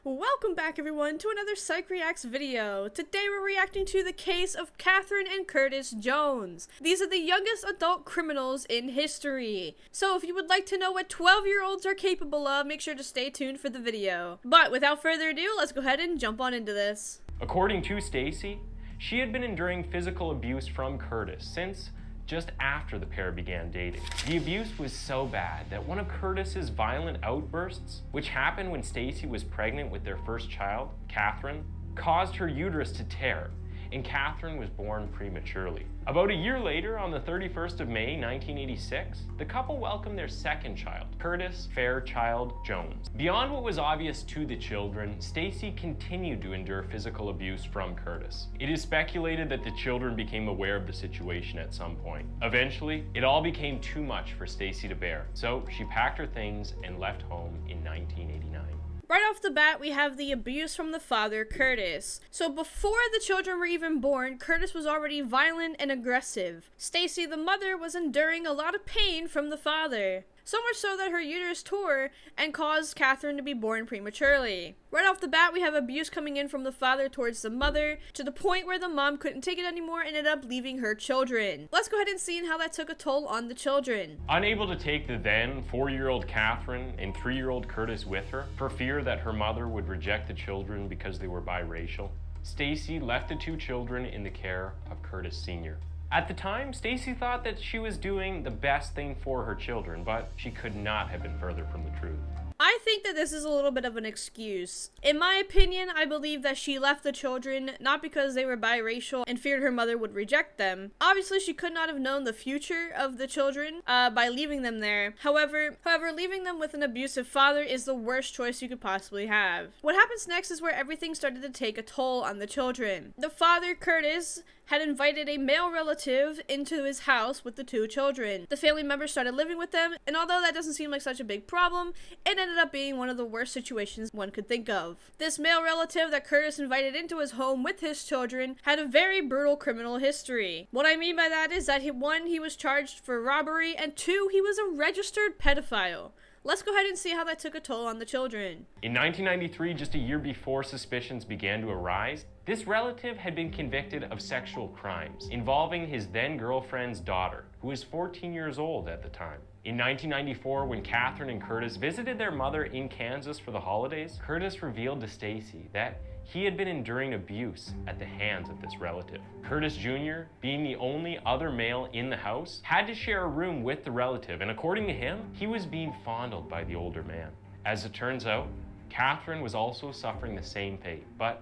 Welcome back everyone to another Psych Reacts video. Today we're reacting to the case of Catherine and Curtis Jones. These are the youngest adult criminals in history. So if you would like to know what 12-year-olds are capable of, make sure to stay tuned for the video. But without further ado, let's go ahead and jump on into this. According to Stacy, she had been enduring physical abuse from Curtis since just after the pair began dating. The abuse was so bad that one of Curtis's violent outbursts, which happened when Stacy was pregnant with their first child, Catherine, caused her uterus to tear, and Catherine was born prematurely. About a year later, on the 31st of May, 1986, the couple welcomed their second child, Curtis Fairchild Jones. Beyond what was obvious to the children, Stacy continued to endure physical abuse from Curtis. It is speculated that the children became aware of the situation at some point. Eventually, it all became too much for Stacy to bear, so she packed her things and left home in 1989. Right off the bat, we have the abuse from the father, Curtis. So before the children were even born, Curtis was already violent and aggressive. Stacy, the mother, was enduring a lot of pain from the father. So much so that her uterus tore and caused Catherine to be born prematurely. Right off the bat, we have abuse coming in from the father towards the mother, to the point where the mom couldn't take it anymore and ended up leaving her children. Let's go ahead and see how that took a toll on the children. Unable to take the then 4-year-old Catherine and 3-year-old Curtis with her, for fear that her mother would reject the children because they were biracial, Stacy left the 2 children in the care of Curtis Sr. At the time, Stacy thought that she was doing the best thing for her children, but she could not have been further from the truth. I think that this is a little bit of an excuse. In my opinion, I believe that she left the children not because they were biracial and feared her mother would reject them. Obviously, she could not have known the future of the children by leaving them there. However, leaving them with an abusive father is the worst choice you could possibly have. What happens next is where everything started to take a toll on the children. The father, Curtis, had invited a male relative into his house with the 2 children. The family members started living with them, and although that doesn't seem like such a big problem, it ended up being one of the worst situations one could think of. This male relative that Curtis invited into his home with his children had a very brutal criminal history. What I mean by that is that he was charged for robbery, and 2, he was a registered pedophile. Let's go ahead and see how that took a toll on the children. In 1993, just a year before suspicions began to arise, this relative had been convicted of sexual crimes involving his then-girlfriend's daughter, who was 14 years old at the time. In 1994, when Catherine and Curtis visited their mother in Kansas for the holidays, Curtis revealed to Stacy that he had been enduring abuse at the hands of this relative. Curtis Jr., being the only other male in the house, had to share a room with the relative, and according to him, he was being fondled by the older man. As it turns out, Catherine was also suffering the same fate, but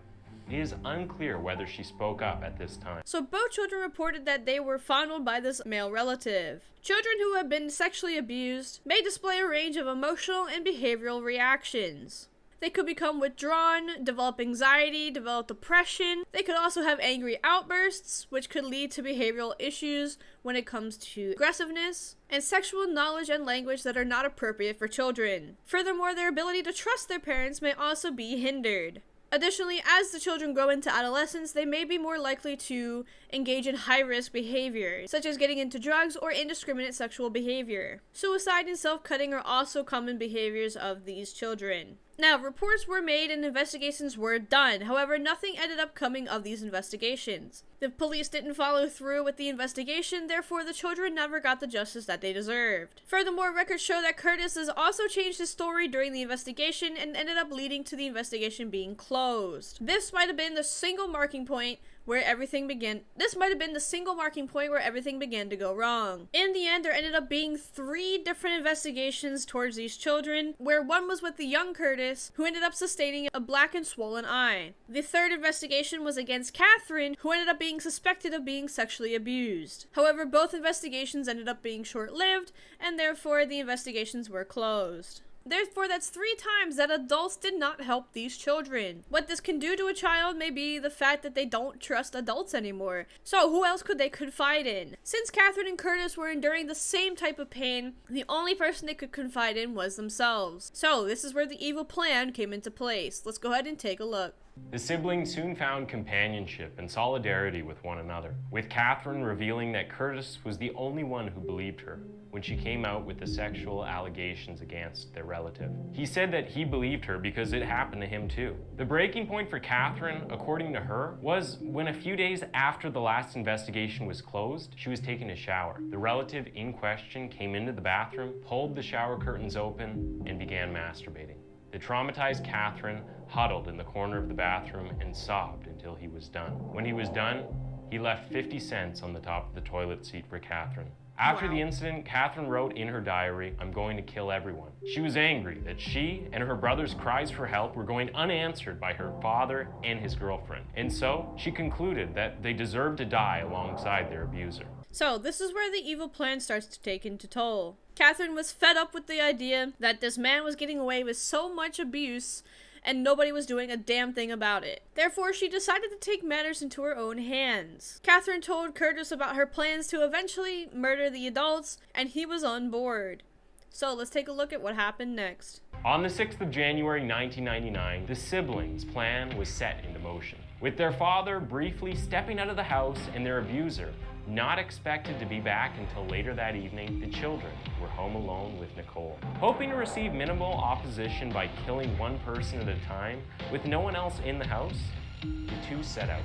it is unclear whether she spoke up at this time. So both children reported that they were fondled by this male relative. Children who have been sexually abused may display a range of emotional and behavioral reactions. They could become withdrawn, develop anxiety, develop depression. They could also have angry outbursts, which could lead to behavioral issues when it comes to aggressiveness, and sexual knowledge and language that are not appropriate for children. Furthermore, their ability to trust their parents may also be hindered. Additionally, as the children grow into adolescence, they may be more likely to engage in high-risk behaviors, such as getting into drugs or indiscriminate sexual behavior. Suicide and self-cutting are also common behaviors of these children. Now, reports were made and investigations were done. However, nothing ended up coming of these investigations. The police didn't follow through with the investigation, therefore the children never got the justice that they deserved. Furthermore, records show that Curtis has also changed his story during the investigation and ended up leading to the investigation being closed. This might have been the single marking point where everything began to go wrong. In the end, there ended up being 3 different investigations towards these children, where one was with the young Curtis, who ended up sustaining a black and swollen eye. The 3rd investigation was against Catherine, who ended up being suspected of being sexually abused. However, both investigations ended up being short-lived, and therefore the investigations were closed. Therefore, that's 3 times that adults did not help these children. What this can do to a child may be the fact that they don't trust adults anymore. So who else could they confide in? Since Catherine and Curtis were enduring the same type of pain, the only person they could confide in was themselves. So this is where the evil plan came into place. Let's go ahead and take a look. The siblings soon found companionship and solidarity with one another, with Catherine revealing that Curtis was the only one who believed her when she came out with the sexual allegations against their relative. He said that he believed her because it happened to him too. The breaking point for Catherine, according to her, was when a few days after the last investigation was closed, she was taking a shower. The relative in question came into the bathroom, pulled the shower curtains open, and began masturbating. The traumatized Catherine huddled in the corner of the bathroom and sobbed until he was done. When he was done, he left 50 cents on the top of the toilet seat for Catherine. After the incident, Catherine wrote in her diary, "I'm going to kill everyone." She was angry that she and her brother's cries for help were going unanswered by her father and his girlfriend. And so, she concluded that they deserved to die alongside their abuser. So, this is where the evil plan starts to take into toll. Catherine was fed up with the idea that this man was getting away with so much abuse and nobody was doing a damn thing about it. Therefore, she decided to take matters into her own hands. Catherine told Curtis about her plans to eventually murder the adults, and he was on board. So let's take a look at what happened next. On the 6th of January 1999, the siblings' plan was set into motion. With their father briefly stepping out of the house and their abuser not expected to be back until later that evening, the children were home alone with Nicole. Hoping to receive minimal opposition by killing one person at a time, with no one else in the house, the two set out.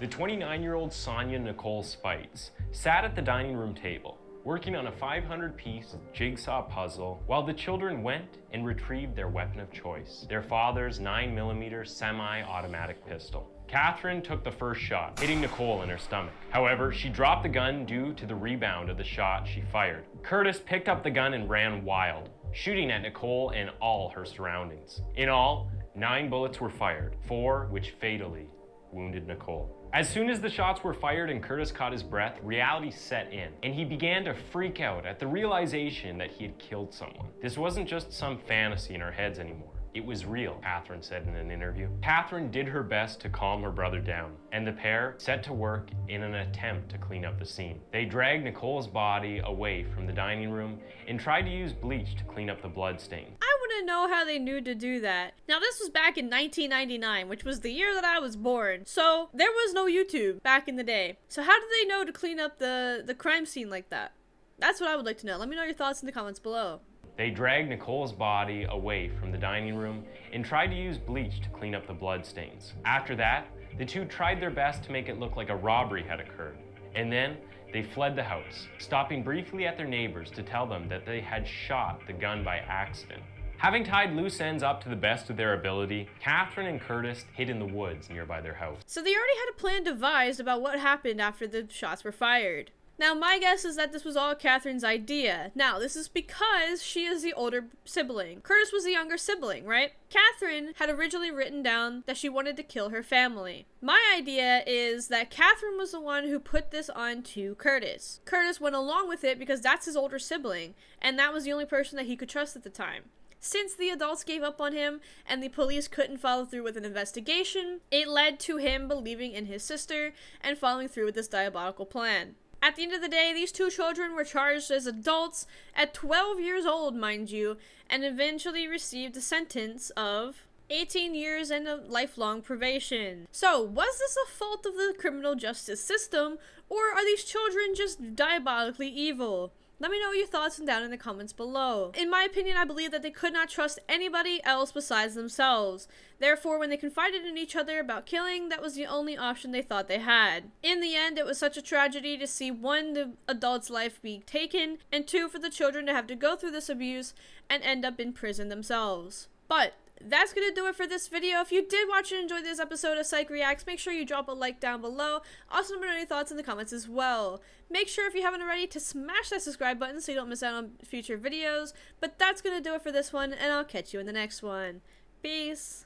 The 29-year-old Sonia Nicole Spites sat at the dining room table, working on a 500-piece jigsaw puzzle while the children went and retrieved their weapon of choice, their father's 9mm semi-automatic pistol. Catherine took the first shot, hitting Nicole in her stomach. However, she dropped the gun due to the rebound of the shot she fired. Curtis picked up the gun and ran wild, shooting at Nicole and all her surroundings. In all, 9 bullets were fired, 4 which fatally wounded Nicole. As soon as the shots were fired and Curtis caught his breath, reality set in, and he began to freak out at the realization that he had killed someone. This wasn't just some fantasy in our heads anymore. It was real, Catherine said in an interview. Catherine did her best to calm her brother down, and the pair set to work in an attempt to clean up the scene. They dragged Nicole's body away from the dining room and tried to use bleach to clean up the blood stain. I want to know how they knew to do that. Now, this was back in 1999, which was the year that I was born. So, there was no YouTube back in the day. So, how did they know to clean up the crime scene like that? That's what I would like to know. Let me know your thoughts in the comments below. They dragged Nicole's body away from the dining room and tried to use bleach to clean up the blood stains. After that, the two tried their best to make it look like a robbery had occurred. And then they fled the house, stopping briefly at their neighbors to tell them that they had shot the gun by accident. Having tied loose ends up to the best of their ability, Catherine and Curtis hid in the woods nearby their house. So they already had a plan devised about what happened after the shots were fired. Now, my guess is that this was all Catherine's idea. Now, this is because she is the older sibling. Curtis was the younger sibling, right? Catherine had originally written down that she wanted to kill her family. My idea is that Catherine was the one who put this on to Curtis. Curtis went along with it because that's his older sibling, and that was the only person that he could trust at the time. Since the adults gave up on him and the police couldn't follow through with an investigation, it led to him believing in his sister and following through with this diabolical plan. At the end of the day, these two children were charged as adults at 12 years old, mind you, and eventually received a sentence of 18 years and a lifelong probation. So, was this a fault of the criminal justice system, or are these children just diabolically evil? Let me know your thoughts down in the comments below. In my opinion, I believe that they could not trust anybody else besides themselves. Therefore, when they confided in each other about killing, that was the only option they thought they had. In the end, it was such a tragedy to see 1, the adult's life be taken, and 2, for the children to have to go through this abuse and end up in prison themselves. But that's gonna do it for this video. If you did watch and enjoy this episode of Psych Reacts, make sure you drop a like down below. Also, let me know your thoughts in the comments as well. Make sure, if you haven't already, to smash that subscribe button so you don't miss out on future videos. But that's gonna do it for this one, and I'll catch you in the next one. Peace.